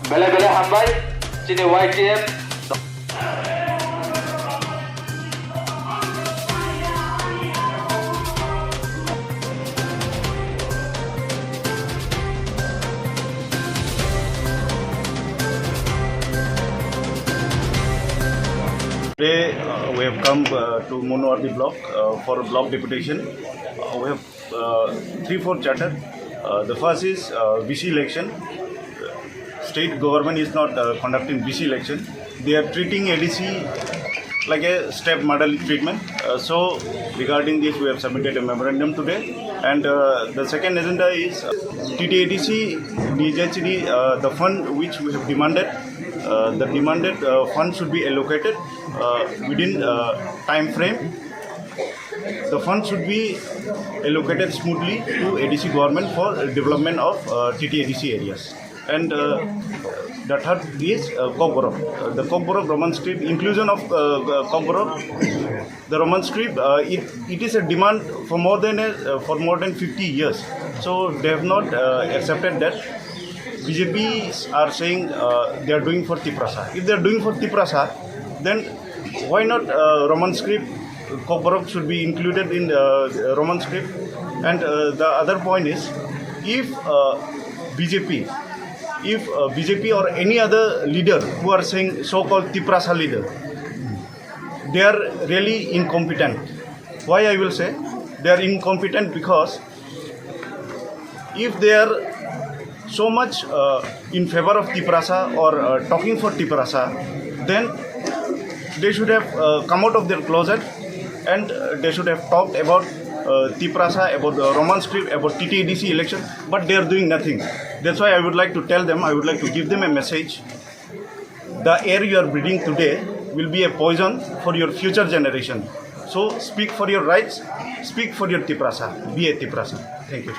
Bela-bela hambai, chini YTM. Today we have come to Munwardi block for a block deputation. We have 3-4 charter. The first is BC election. State government is not conducting BC election. They are treating ADC like a step model treatment. So regarding this, we have submitted a memorandum today. And the second agenda is TTADC, DHD, the fund which we have demanded. The demanded fund should be allocated within time frame. The fund should be allocated smoothly to ADC government for development of TTADC areas. And the third is Kaibrui. The Kaibrui Roman Strip, inclusion of Kaibrui, the Roman Strip, it is a demand for more than 50 years. So they have not accepted that. BJP are saying they are doing for Twiprasar. If they are doing for Twiprasar, then why not Roman script? Kaibrui should be included in Roman script. And the other point is, if BJP or any other leader who are saying so-called Twiprasar leader, they are really incompetent. Why I will say they are incompetent? Because if they are so much in favor of Twiprasar or talking for Twiprasar, then they should have come out of their closet and they should have talked about Twiprasar, about the Roman script, about TTADC election, but they are doing nothing. That's why I would like to tell them, I would like to give them a message. The air you are breathing today will be a poison for your future generation. So speak for your rights, speak for your Twiprasar, be a Twiprasar. Thank you.